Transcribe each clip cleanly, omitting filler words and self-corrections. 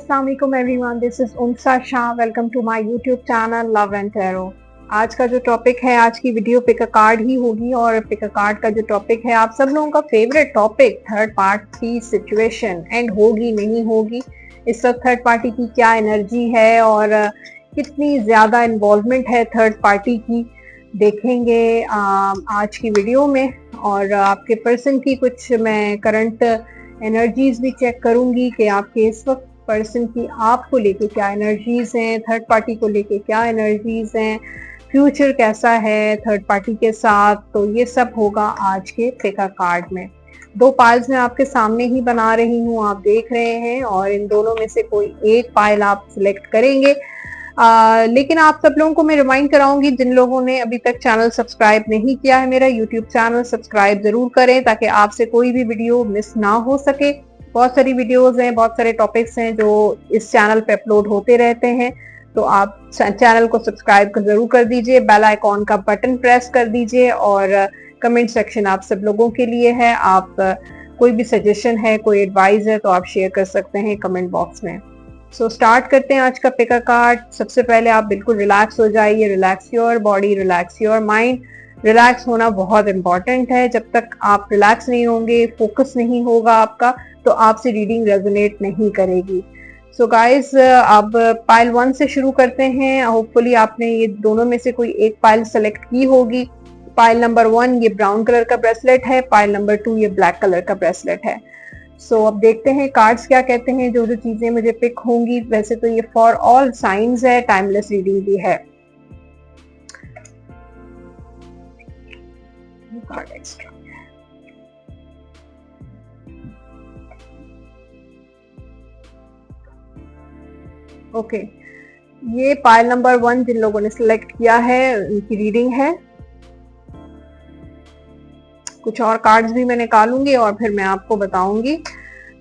Assalamualaikum everyone, this is Unsa Shah. Welcome to my YouTube channel Love and Tarot. आज का जो topic है, आज की वीडियो पिक अ कार्ड ही होगी और पिक अ कार्ड का जो टॉपिक है आप सब लोगों का favourite topic, third party situation and होगी नहीं होगी, इस वक्त थर्ड पार्टी की क्या एनर्जी है और कितनी ज्यादा इन्वॉल्वमेंट है थर्ड पार्टी की, देखेंगे आज की वीडियो में। और आपके पर्सन की कुछ मैं करंट एनर्जीज भी चेक करूंगी कि आपके इस वक्त पर्सन की आपको लेके क्या एनर्जीज हैं, थर्ड पार्टी को लेके क्या एनर्जीज हैं, फ्यूचर कैसा है थर्ड पार्टी के साथ। तो ये सब होगा आज के पिक अ कार्ड में। दो पाइल्स मैं आपके सामने ही बना रही हूँ, आप देख रहे हैं, और इन दोनों में से कोई एक पाइल आप सिलेक्ट करेंगे। लेकिन आप सब लोगों को मैं रिमाइंड कराऊंगी, जिन लोगों ने अभी तक चैनल सब्सक्राइब नहीं किया है मेरा यूट्यूब चैनल, सब्सक्राइब जरूर करें ताकि आपसे कोई भी वीडियो मिस ना हो सके। बहुत सारी वीडियोस हैं, बहुत सारे टॉपिक्स हैं जो इस चैनल पे अपलोड होते रहते हैं, तो आप चैनल को सब्सक्राइब जरूर कर दीजिए, बेल आइकॉन का बटन प्रेस कर दीजिए। और कमेंट सेक्शन आप सब लोगों के लिए है, आप कोई भी सजेशन है, कोई एडवाइस है तो आप शेयर कर सकते हैं कमेंट बॉक्स में। सो स्टार्ट करते हैं आज का पिक अ कार्ड। सबसे पहले आप बिल्कुल रिलैक्स हो जाइए, relax your body, relax your mind. Relax होना बहुत इंपॉर्टेंट है, जब तक आप रिलैक्स नहीं होंगे, फोकस नहीं होगा आपका, तो आपसे रीडिंग रेजोनेट नहीं करेगी। सो गाइस, अब पाइल 1 से शुरू करते हैं। होपफुली आपने ये दोनों में से कोई एक पाइल सेलेक्ट की होगी। पाइल नंबर 1 ये ब्राउन कलर का ब्रेसलेट है, पाइल नंबर 2 ये ब्लैक कलर का ब्रेसलेट है। सो अब देखते हैं कार्ड्स क्या कहते हैं, जो जो चीजें मुझे पिक होंगी। वैसे तो ये फॉर ऑल साइंस है, टाइमलेस रीडिंग भी है। कार्ड एक्स्ट्रा ओके, ये पाइल नंबर 1 जिन लोगों ने सिलेक्ट किया है उनकी रीडिंग है। कुछ और कार्ड्स भी मैं निकालूंगी और फिर मैं आपको बताऊंगी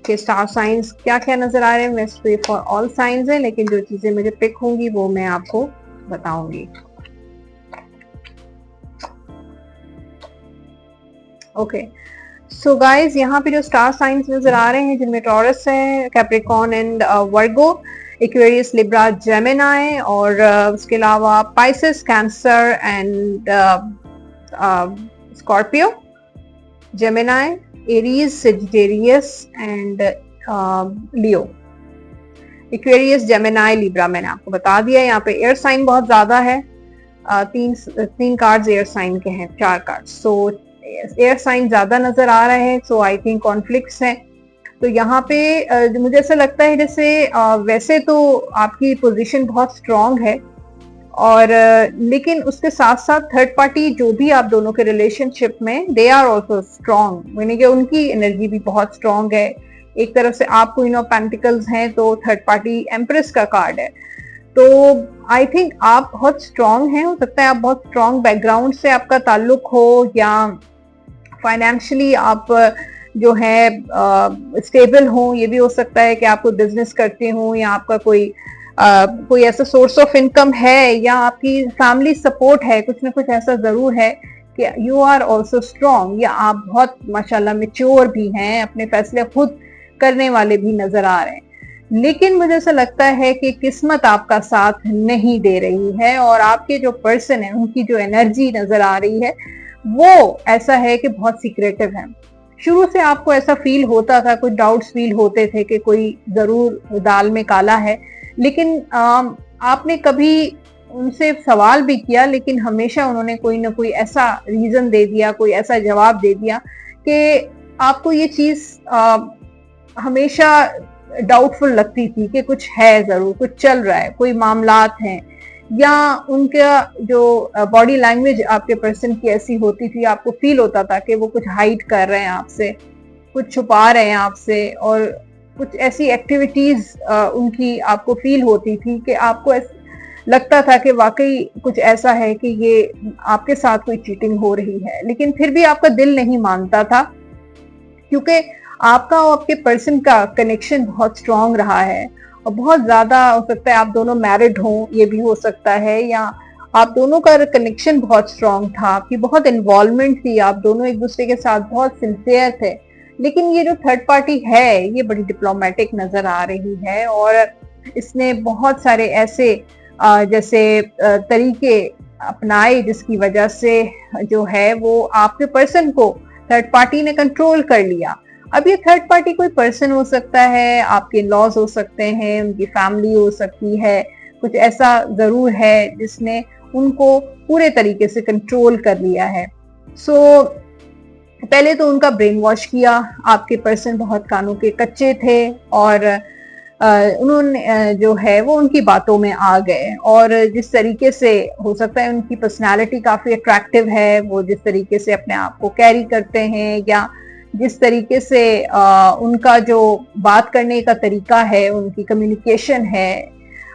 कि स्टार साइंस क्या क्या नजर आ रहे हैं। वैसे तो ये फॉर ऑल साइंस है, लेकिन जो चीजें मुझे पिक होंगी वो मैं आपको बताऊंगी। ओके, सो गाइस, यहाँ पे जो स्टार साइंस नजर आ रहे हैं जिनमें टॉरस है, Capricorn and Virgo, Aquarius, Libra, Gemini, और उसके अलावा Pisces, cancer and Scorpio, Gemini, Aries, Sagittarius and Leo. Aquarius, Gemini, Libra मैंने आपको बता दिया। यहाँ पे एयर साइन बहुत ज्यादा है, तीन कार्ड्स एयर साइन के हैं, 4 कार्ड। सो एयर साइन ज्यादा नजर आ रहे हैं, सो आई थिंक कॉन्फ्लिक्ट्स हैं। तो यहाँ पे मुझे ऐसा लगता है जैसे वैसे तो आपकी पोजीशन बहुत स्ट्रांग है, और लेकिन उसके साथ साथ थर्ड पार्टी जो भी आप दोनों के रिलेशनशिप में, दे आर ऑल्सो स्ट्रांग, यानी कि उनकी एनर्जी भी बहुत स्ट्रांग है। एक तरफ से आप क्वीन ऑफ पेंटिकल्स हैं, तो थर्ड पार्टी एम्प्रेस का कार्ड है। तो आई थिंक आप बहुत स्ट्रांग हैं, हो सकता है आप बहुत स्ट्रांग बैकग्राउंड से आपका ताल्लुक हो, या फाइनेंशियली आप जो है स्टेबल हो। ये भी हो सकता है कि आप कोई बिजनेस करते हो, या आपका कोई ऐसा सोर्स ऑफ इनकम है, या आपकी फैमिली सपोर्ट है, कुछ ना कुछ ऐसा जरूर है कि यू आर ऑल्सो स्ट्रांग, या आप बहुत माशाल्लाह मेच्योर भी हैं, अपने फैसले खुद करने वाले भी नजर आ रहे हैं। लेकिन मुझे ऐसा लगता है कि किस्मत आपका साथ नहीं दे रही है, और आपके जो पर्सन है उनकी जो एनर्जी नजर आ रही है वो ऐसा है कि बहुत सीक्रेटिव है। शुरू से आपको ऐसा फील होता था, कुछ डाउट्स फील होते थे कि कोई जरूर दाल में काला है, लेकिन आपने कभी उनसे सवाल भी किया, लेकिन हमेशा उन्होंने कोई ना कोई ऐसा रीजन दे दिया, कोई ऐसा जवाब दे दिया कि आपको ये चीज हमेशा डाउटफुल लगती थी कि कुछ है, जरूर कुछ चल रहा है, कोई मामलात हैं, या उनका जो बॉडी लैंग्वेज आपके पर्सन की ऐसी होती थी, आपको फील होता था कि वो कुछ हाइड कर रहे हैं आपसे, कुछ छुपा रहे हैं आपसे, और कुछ ऐसी एक्टिविटीज उनकी आपको फील होती थी कि आपको लगता था कि वाकई कुछ ऐसा है कि ये आपके साथ कोई चीटिंग हो रही है। लेकिन फिर भी आपका दिल नहीं मानता था, क्योंकि आपका और आपके पर्सन का कनेक्शन बहुत स्ट्रांग रहा है, और बहुत ज्यादा हो सकता है आप दोनों मैरिड हों, ये भी हो सकता है, या आप दोनों का कनेक्शन बहुत स्ट्रांग था, आपकी बहुत इन्वॉल्वमेंट थी, आप दोनों एक दूसरे के साथ बहुत सिंसियर थे। लेकिन ये जो थर्ड पार्टी है ये बड़ी डिप्लोमेटिक नजर आ रही है और इसने बहुत सारे ऐसे जैसे तरीके अपनाए जिसकी वजह से जो है वो आपके पर्सन को थर्ड पार्टी ने कंट्रोल कर लिया। अब ये थर्ड पार्टी कोई पर्सन हो सकता है, आपके लॉज हो सकते हैं, उनकी फैमिली हो सकती है, कुछ ऐसा जरूर है जिसने उनको पूरे तरीके से कंट्रोल कर लिया है। सो पहले तो उनका ब्रेन वॉश किया, आपके पर्सन बहुत कानों के कच्चे थे और उन्होंने जो है वो उनकी बातों में आ गए और जिस तरीके से हो सकता है उनकी पर्सनालिटी काफी अट्रैक्टिव है, वो जिस तरीके से अपने आप को कैरी करते हैं या जिस तरीके से उनका जो बात करने का तरीका है, उनकी कम्युनिकेशन है,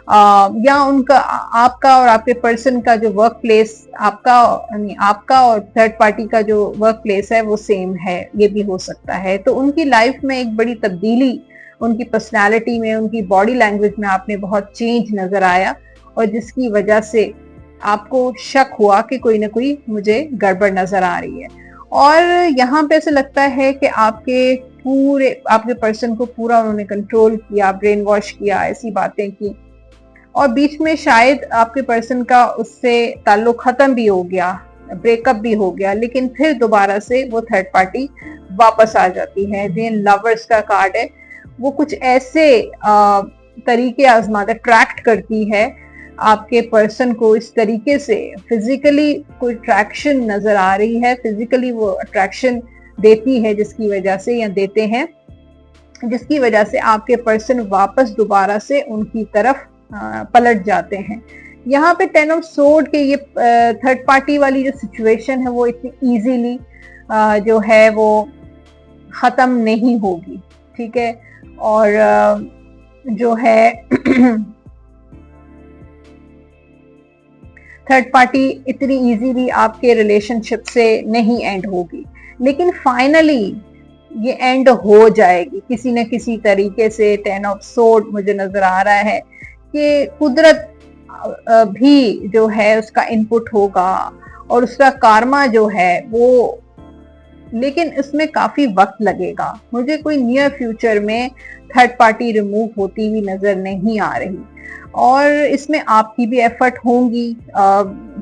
या उनका आपका और आपके पर्सन का जो वर्क प्लेस, आपका और थर्ड पार्टी का जो वर्क प्लेस है वो सेम है, ये भी हो सकता है। तो उनकी लाइफ में एक बड़ी तब्दीली, उनकी पर्सनालिटी में, उनकी बॉडी लैंग्वेज में आपने बहुत चेंज नजर आया और जिसकी वजह से आपको शक हुआ कि कोई ना कोई मुझे गड़बड़ नजर आ रही है। और यहाँ पे ऐसा लगता है कि आपके पर्सन को पूरा उन्होंने कंट्रोल किया, ब्रेन वॉश किया, ऐसी बातें की और बीच में शायद आपके पर्सन का उससे ताल्लुक खत्म भी हो गया, ब्रेकअप भी हो गया, लेकिन फिर दोबारा से वो थर्ड पार्टी वापस आ जाती है। देन लवर्स का कार्ड है, वो कुछ ऐसे तरीके आजमाते, अट्रैक्ट करती है आपके पर्सन को इस तरीके से, फिजिकली कोई अट्रैक्शन नजर आ रही है, फिजिकली वो अट्रैक्शन देती है जिसकी वजह से, या देते हैं जिसकी वजह से आपके पर्सन वापस दोबारा से उनकी तरफ पलट जाते हैं। यहाँ पे 10 ऑफ सोर्ड के ये थर्ड पार्टी वाली जो सिचुएशन है वो इतनी इजीली जो है वो खत्म नहीं होगी, ठीक है। और जो है थर्ड पार्टी इतनी इजीली आपके रिलेशनशिप से नहीं एंड होगी, लेकिन फाइनली ये एंड हो जाएगी किसी न किसी तरीके से। 10 ऑफ सोर्ड मुझे नजर आ रहा है कि कुदरत भी जो है उसका इनपुट होगा और उसका कार्मा जो है वो, लेकिन इसमें काफी वक्त लगेगा। मुझे कोई नियर फ्यूचर में थर्ड पार्टी रिमूव होती हुई नजर नहीं आ रही और इसमें आपकी भी एफर्ट होंगी,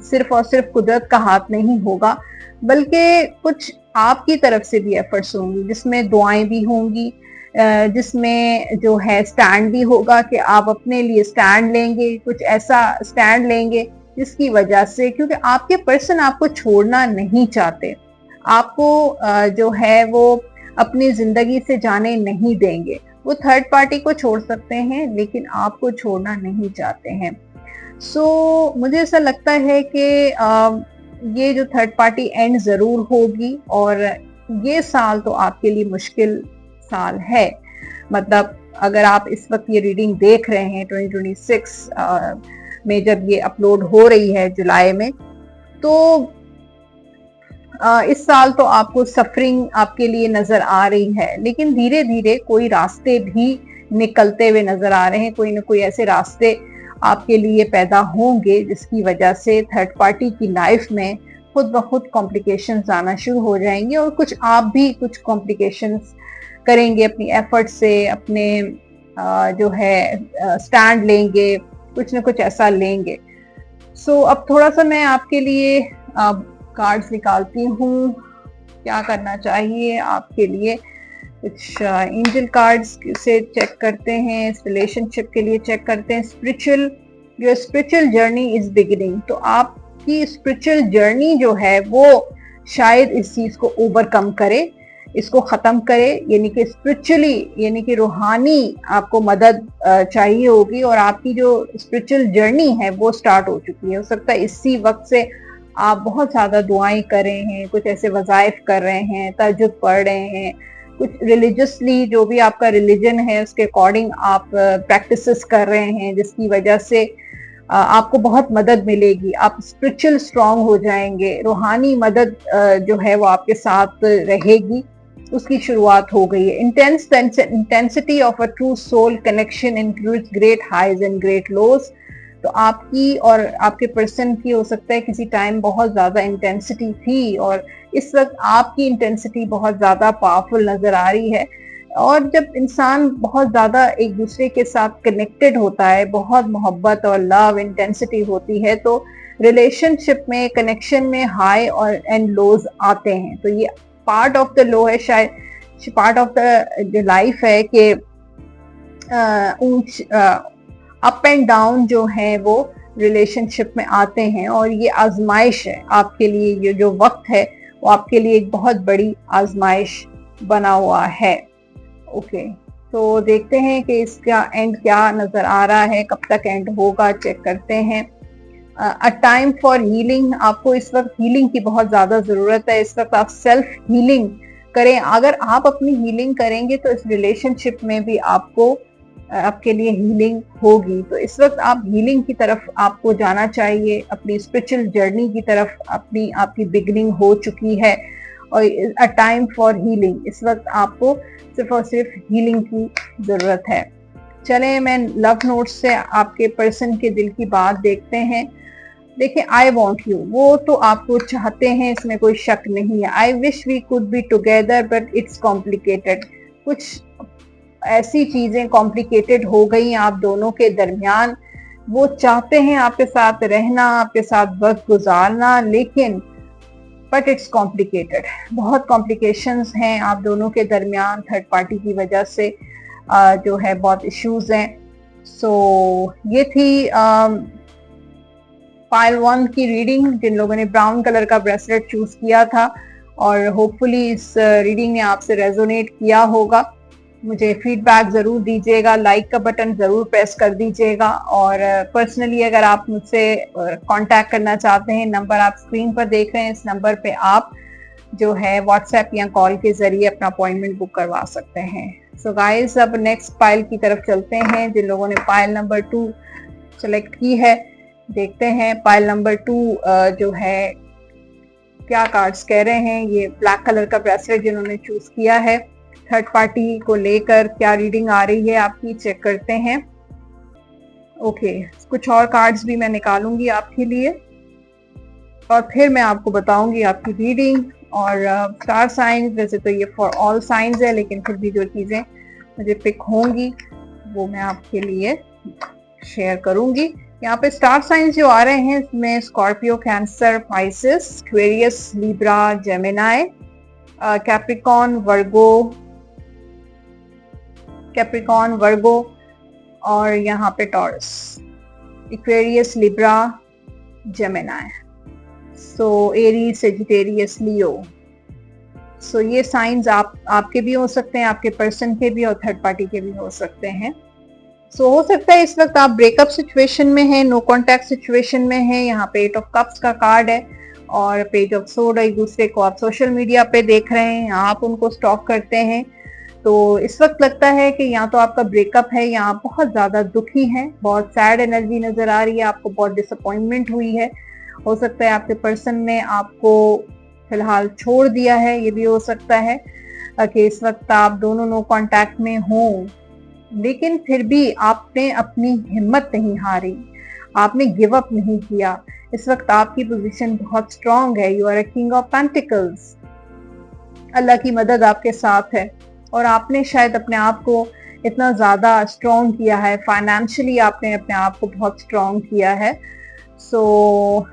सिर्फ और सिर्फ कुदरत का हाथ नहीं होगा, बल्कि कुछ आपकी तरफ से भी एफर्ट्स होंगी, जिसमें दुआएं भी होंगी, जिसमें जो है स्टैंड भी होगा कि आप अपने लिए स्टैंड लेंगे, कुछ ऐसा स्टैंड लेंगे जिसकी वजह से, क्योंकि आपके पर्सन आपको छोड़ना नहीं चाहते, आपको जो है वो अपनी जिंदगी से जाने नहीं देंगे। वो थर्ड पार्टी को छोड़ सकते हैं लेकिन आपको छोड़ना नहीं चाहते हैं। सो मुझे ऐसा लगता है कि ये जो थर्ड पार्टी एंड जरूर होगी और ये साल तो आपके लिए मुश्किल साल है। मतलब अगर आप इस वक्त ये रीडिंग देख रहे हैं 2026 में, जब ये अपलोड हो रही है जुलाई में, तो इस साल तो आपको सफरिंग आपके लिए नजर आ रही है, लेकिन धीरे धीरे कोई रास्ते भी निकलते हुए नजर आ रहे हैं। कोई ना कोई ऐसे रास्ते आपके लिए पैदा होंगे जिसकी वजह से थर्ड पार्टी की लाइफ में खुद ब खुद कॉम्प्लिकेशंस आना शुरू हो जाएंगे और कुछ आप भी कुछ कॉम्प्लिकेशंस करेंगे अपनी एफर्ट से, अपने जो है स्टैंड लेंगे, कुछ ना कुछ ऐसा लेंगे। सो अब थोड़ा सा मैं आपके लिए कार्ड्स निकालती हूँ, क्या करना चाहिए आपके लिए। कुछ एंजल कार्ड्स से चेक करते हैं, रिलेशनशिप के लिए चेक करते हैं। Spiritual, your spiritual journey is beginning, तो आपकी स्पिरिचुअल जर्नी जो है वो शायद इस चीज को ओवरकम करे, इसको खत्म करे, यानी कि स्पिरिचुअली, यानी कि रूहानी आपको मदद चाहिए होगी और आपकी जो स्पिरिचुअल जर्नी है वो स्टार्ट हो चुकी है। हो सकता है इसी वक्त से आप बहुत ज्यादा दुआएं कर रहे हैं, कुछ ऐसे वज़ाइफ कर रहे हैं, तहज्जुद पढ़ रहे हैं, कुछ रिलीजियसली जो भी आपका रिलीजन है उसके अकॉर्डिंग आप प्रैक्टिसेस कर रहे हैं, जिसकी वजह से आपको बहुत मदद मिलेगी, आप स्पिरिचुअल स्ट्रांग हो जाएंगे, रूहानी मदद जो है वो आपके साथ रहेगी, उसकी शुरुआत हो गई है। Intensity of a true soul connection includes great highs and great lows. तो आपकी और आपके पर्सन की हो सकता है किसी टाइम बहुत ज्यादा इंटेंसिटी थी और इस वक्त आपकी इंटेंसिटी बहुत ज्यादा पावरफुल नजर आ रही है। और जब इंसान बहुत ज्यादा एक दूसरे के साथ कनेक्टेड होता है, बहुत मोहब्बत और लव इंटेंसिटी होती है, तो रिलेशनशिप में, कनेक्शन में हाई और एंड लोज आते हैं। तो ये पार्ट ऑफ द लो है, शायद पार्ट ऑफ द लाइफ है कि अप एंड डाउन जो है वो रिलेशनशिप में आते हैं। और ये आजमाइश है आपके लिए, ये जो वक्त है वो आपके लिए एक बहुत बड़ी आजमाइश बना हुआ है। ओके, तो देखते हैं कि इसका एंड क्या नजर आ रहा है, कब तक एंड होगा, चेक करते हैं। अ टाइम फॉर हीलिंग, आपको इस वक्त हीलिंग की बहुत ज्यादा जरूरत है। इस वक्त आप सेल्फ हीलिंग करें। अगर आप अपनी हीलिंग करेंगे तो इस रिलेशनशिप में भी आपके लिए हीलिंग होगी। तो इस वक्त आप हीलिंग की तरफ आपको जाना चाहिए, अपनी स्पिरिचुअल जर्नी की तरफ। आपकी बिगनिंग हो चुकी है और अ टाइम फॉर हीलिंग, इस वक्त आपको सिर्फ और सिर्फ हीलिंग की जरूरत है। चलें, मैं लव नोट से आपके पर्सन के दिल की बात देखते हैं। देखिए, आई वॉन्ट यू, वो तो आपको चाहते हैं, इसमें कोई शक नहीं है। I wish we could be together but it's complicated, कुछ ऐसी चीजें कॉम्प्लिकेटेड हो गई आप दोनों के दरमियान। वो चाहते हैं आपके साथ रहना, आपके साथ वक्त गुजारना, लेकिन बट इट्स कॉम्प्लिकेटेड, बहुत कॉम्प्लिकेशंस हैं आप दोनों के दरमियान थर्ड पार्टी की वजह से, जो है बहुत इश्यूज हैं। सो ये थी पाइल 1 की रीडिंग, जिन लोगों ने ब्राउन कलर का ब्रेसलेट चूज किया था, और होपफुली इस रीडिंग ने आपसे रेजोनेट किया होगा। मुझे फीडबैक जरूर दीजिएगा, लाइक का बटन जरूर प्रेस कर दीजिएगा, और पर्सनली अगर आप मुझसे कांटेक्ट करना चाहते हैं, नंबर आप स्क्रीन पर देख रहे हैं, इस नंबर पे आप जो है व्हाट्सएप या कॉल के जरिए अपना अपॉइंटमेंट बुक करवा सकते हैं। सो गाइस, अब नेक्स्ट पाइल की तरफ चलते हैं। जिन लोगों ने पाइल नंबर 2 सेलेक्ट की है, देखते हैं पाइल नंबर 2 जो है क्या कार्ड्स कह रहे हैं। ये ब्लैक कलर का ब्रेसलेट जिन्होंने चूज किया है, थर्ड पार्टी को लेकर क्या रीडिंग आ रही है आपकी, चेक करते हैं। ओके, कुछ और कार्ड्स भी मैं निकालूंगी आपके लिए और फिर मैं आपको बताऊंगी आपकी रीडिंग। और स्टार साइंस, वैसे तो ये फॉर ऑल साइंस है, लेकिन फिर भी जो चीजें मुझे पिक होंगी वो मैं आपके लिए शेयर करूंगी। यहाँ पे स्टार साइंस जो आ रहे हैं, इसमें Scorpio, Cancer, Pisces, Aquarius, Libra, Gemini, Capricorn, Virgo और यहाँ पे Taurus, Aquarius, Libra, Gemini, so Aries, Sagittarius, Leo. So ये साइंस आपके भी हो सकते हैं, आपके पर्सन के भी और थर्ड पार्टी के भी हो सकते हैं। सो हो सकता है इस वक्त आप ब्रेकअप सिचुएशन में हैं, नो कॉन्टैक्ट सिचुएशन में हैं। यहाँ पे 8 ऑफ कप्स का कार्ड है और पेज ऑफ सोर्ड। एक दूसरे को आप सोशल मीडिया पे देख रहे हैं, आप उनको स्टॉक करते हैं। तो इस वक्त लगता है कि यहाँ तो आपका ब्रेकअप है, या आप बहुत ज्यादा दुखी हैं, बहुत सैड एनर्जी नजर आ रही है, आपको बहुत डिसअपॉइंटमेंट हुई है। हो सकता है आपके पर्सन ने आपको फिलहाल छोड़ दिया है, ये भी हो सकता है कि इस वक्त आप दोनों नो कॉन्टैक्ट में हों, लेकिन फिर भी आपने अपनी हिम्मत नहीं हारी, आपने गिव अप नहीं किया। इस वक्त आपकी पोजीशन बहुत स्ट्रांग है। You are a king of pentacles, अल्लाह की मदद आपके साथ है और आपने शायद अपने आप को इतना ज्यादा स्ट्रांग किया है, फाइनेंशियली आपने अपने आप को बहुत स्ट्रांग किया है। सो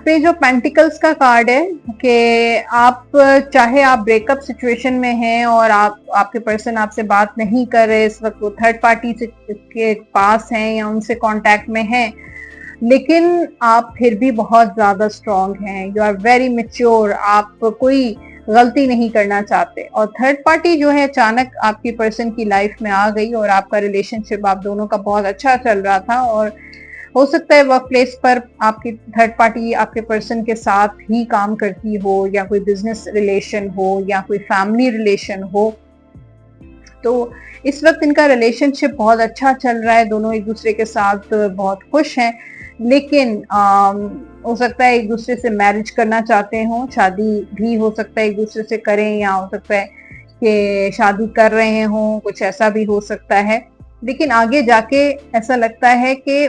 पेज ऑफ पेंटिकल्स का कार्ड है कि आप चाहे आप ब्रेकअप सिचुएशन में हैं और आपके पर्सन आपसे बात नहीं कर रहे इस वक्त, वो थर्ड पार्टी के पास हैं या उनसे कांटेक्ट में हैं, लेकिन आप फिर भी बहुत ज्यादा स्ट्रांग हैं। यू आर वेरी मैच्योर, आप कोई गलती नहीं करना चाहते। और थर्ड पार्टी जो है अचानक आपकी पर्सन की लाइफ में आ गई और आपका रिलेशनशिप आप दोनों का बहुत अच्छा चल रहा था, और हो सकता है वर्क प्लेस पर आपकी थर्ड पार्टी आपके पर्सन के साथ ही काम करती हो, या कोई बिजनेस रिलेशन हो या कोई फैमिली रिलेशन हो। तो इस वक्त इनका रिलेशनशिप बहुत अच्छा चल रहा है, दोनों एक दूसरे के साथ बहुत खुश हैं। लेकिन हो सकता है एक दूसरे से मैरिज करना चाहते हो, शादी भी हो सकता है एक दूसरे से करें, या हो सकता है कि शादी कर रहे हो, कुछ ऐसा भी हो सकता है। लेकिन आगे जाके ऐसा लगता है कि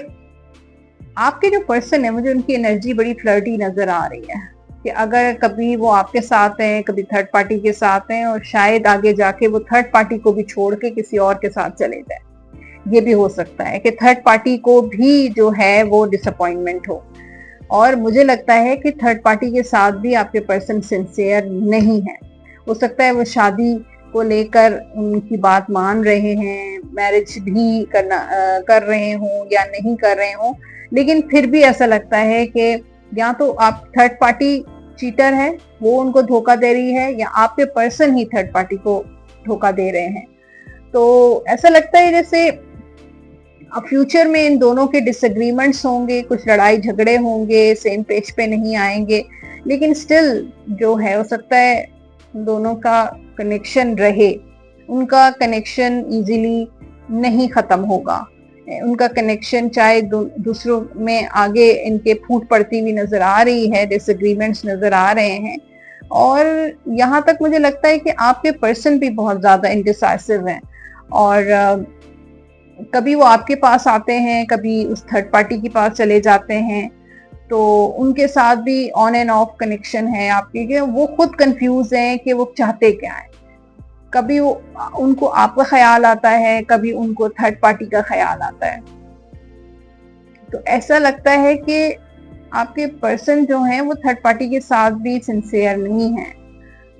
आपके जो पर्सन है, मुझे उनकी एनर्जी बड़ी फ्लर्टी नजर आ रही है कि अगर कभी वो आपके साथ हैं, कभी थर्ड पार्टी के साथ हैं, और शायद आगे जाके वो थर्ड पार्टी को भी छोड़ के किसी और के साथ चले जाए। ये भी हो सकता है कि थर्ड पार्टी को भी जो है वो डिसअपॉइंटमेंट हो। और मुझे लगता है कि थर्ड पार्टी के साथ भी आपके पर्सन सिंसियर नहीं है। हो सकता है वो शादी को लेकर उनकी बात मान रहे हैं, मैरिज भी कर रहे हों या नहीं कर रहे हों, लेकिन फिर भी ऐसा लगता है कि या तो आप थर्ड पार्टी चीटर है, वो उनको धोखा दे रही है, या आपके पर्सन ही थर्ड पार्टी को धोखा दे रहे हैं। तो ऐसा लगता है जैसे अब फ्यूचर में इन दोनों के डिसएग्रीमेंट्स होंगे, कुछ लड़ाई झगड़े होंगे, सेम पेज पे नहीं आएंगे, लेकिन स्टिल जो है हो सकता है दोनों का कनेक्शन रहे। उनका कनेक्शन इजीली नहीं खत्म होगा, उनका कनेक्शन चाहे दूसरों में आगे इनके फूट पड़ती हुई नजर आ रही है, डिसएग्रीमेंट्स नजर आ रहे हैं। और यहाँ तक मुझे लगता है कि आपके पर्सन भी बहुत ज्यादा इंडिसाइसिव हैं, और कभी वो आपके पास आते हैं, कभी उस थर्ड पार्टी के पास चले जाते हैं। तो उनके साथ भी ऑन एंड ऑफ कनेक्शन है आपके, कि वो खुद कंफ्यूज हैं कि वो चाहते क्या है। कभी वो उनको आपका ख्याल आता है, कभी उनको थर्ड पार्टी का ख्याल आता है। तो ऐसा लगता है कि आपके पर्सन जो हैं वो थर्ड पार्टी के साथ भी सिंसियर नहीं है।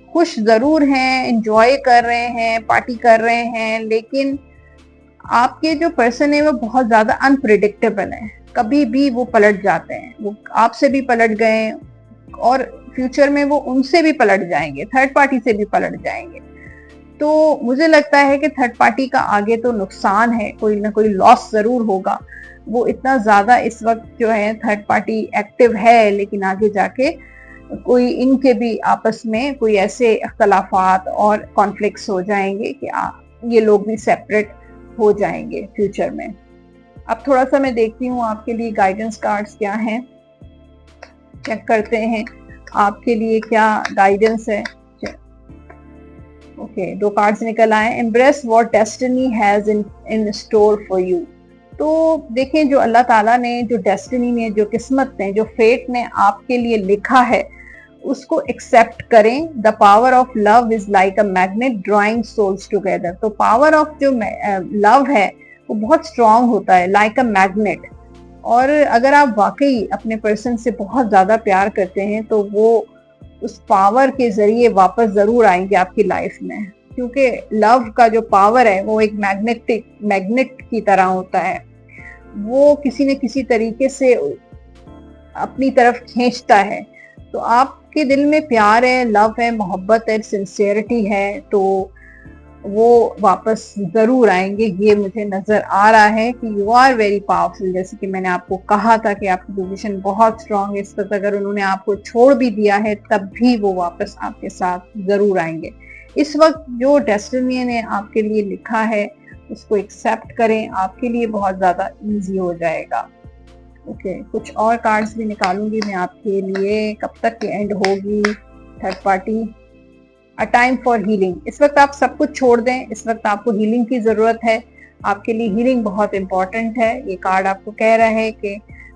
खुश जरूर हैं, एंजॉय कर रहे हैं, पार्टी कर रहे हैं, लेकिन आपके जो पर्सन है वो बहुत ज्यादा अनप्रिडिक्टेबल है। कभी भी वो पलट जाते हैं, वो आपसे भी पलट गए और फ्यूचर में वो उनसे भी पलट जाएंगे, थर्ड पार्टी से भी पलट जाएंगे। तो मुझे लगता है कि थर्ड पार्टी का आगे तो नुकसान है, कोई ना कोई लॉस जरूर होगा। वो इतना ज्यादा इस वक्त जो है थर्ड पार्टी एक्टिव है, लेकिन आगे जाके कोई इनके भी आपस में कोई ऐसे अख्तलाफात और कॉन्फ्लिक्ट्स हो जाएंगे कि ये लोग भी सेपरेट हो जाएंगे फ्यूचर में। अब थोड़ा सा मैं देखती हूँ आपके लिए गाइडेंस कार्ड्स क्या हैं, चेक करते हैं आपके लिए क्या गाइडेंस है। ओके, 2 कार्ड्स निकल आए। Embrace what destiny has in store for you. तो देखें, जो अल्लाह ताला ने, जो डेस्टिनी ने, जो किस्मत ने, जो फेट ने आपके लिए लिखा है, उसको एक्सेप्ट करें। The power of love is like a magnet drawing souls together. तो पावर ऑफ जो लव है वो बहुत स्ट्रांग होता है, लाइक अ मैग्नेट। और अगर आप वाकई अपने पर्सन से बहुत ज्यादा प्यार करते हैं तो वो उस पावर के जरिए वापस जरूर आएंगे आपकी लाइफ में, क्योंकि लव का जो पावर है वो एक मैग्नेट की तरह होता है। वो किसी न किसी तरीके से अपनी तरफ खींचता है। तो आपके दिल में प्यार है, लव है, मोहब्बत है, सिंसियरिटी है, तो वो वापस जरूर आएंगे। ये मुझे नजर आ रहा है कि यू आर वेरी पावरफुल। जैसे कि मैंने आपको कहा था कि आपकी पोजीशन बहुत स्ट्रांग है। इस वक्त अगर उन्होंने आपको छोड़ भी दिया है तब भी वो वापस आपके साथ जरूर आएंगे। इस वक्त जो डेस्टिनी ने आपके लिए लिखा है उसको एक्सेप्ट करें, आपके लिए बहुत ज्यादा इजी हो जाएगा। ओके, कुछ और कार्ड्स भी निकालूंगी मैं आपके लिए। कब तक ये एंड होगी third party? A time for healing. इस वक्त आप सब कुछ छोड़ दें, इस वक्त आपको हीलिंग की जरूरत है। आपके लिए हीलिंग बहुत इंपॉर्टेंट है। ये कार्ड आपको कह रहा है कि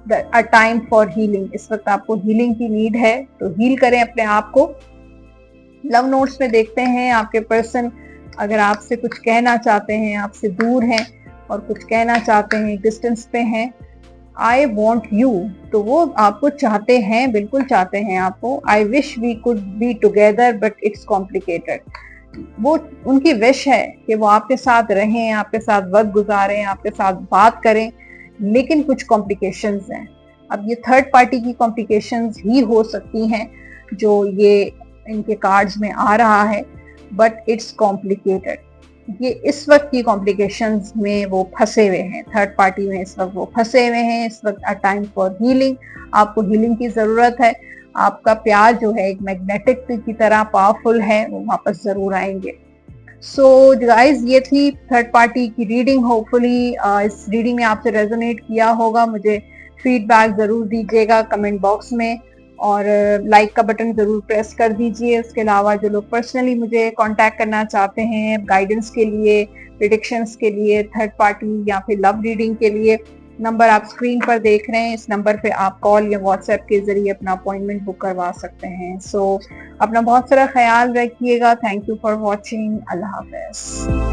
अ टाइम फॉर हीलिंग, इस वक्त आपको हीलिंग की नीड है, तो हील करें अपने आप को। लव नोट्स में देखते हैं आपके पर्सन अगर आपसे कुछ कहना चाहते हैं, आपसे दूर हैं और कुछ कहना चाहते हैं, डिस्टेंस पे हैं। आई वॉन्ट यू, तो वो आपको चाहते हैं, बिल्कुल चाहते हैं आपको। I wish we could be together but it's complicated. वो उनकी विश है कि वो आपके साथ रहें, आपके साथ वक्त गुजारें, आपके साथ बात करें, लेकिन कुछ कॉम्प्लिकेशंस हैं। अब ये थर्ड पार्टी की कॉम्प्लिकेशंस ही हो सकती हैं जो ये इनके कार्ड्स में आ रहा है, बट इट्स कॉम्प्लिकेटेड। ये इस वक्त की कॉम्प्लिकेशंस में वो फंसे हुए हैं, थर्ड पार्टी में इस वक्त वो फंसे हुए हैं। इस वक्त अ टाइम फॉर हीलिंग, आपको हीलिंग की जरूरत है। आपका प्यार जो है एक मैग्नेटिक की तरह पावरफुल है, वो वापस जरूर आएंगे। सो गाइस, ये थी थर्ड पार्टी की रीडिंग। होपफुली इस रीडिंग में आपसे रेजोनेट किया होगा। मुझे फीडबैक जरूर दीजिएगा कमेंट बॉक्स में, और लाइक का बटन जरूर प्रेस कर दीजिए। उसके अलावा जो लोग पर्सनली मुझे कांटेक्ट करना चाहते हैं गाइडेंस के लिए, प्रेडिक्शंस के लिए, थर्ड पार्टी या फिर लव रीडिंग के लिए, नंबर आप स्क्रीन पर देख रहे हैं, इस नंबर पे आप कॉल या व्हाट्सएप के जरिए अपना अपॉइंटमेंट बुक करवा सकते हैं। सो अपना बहुत सारा ख्याल रखिएगा। Thank you for watching. Allah Hafiz.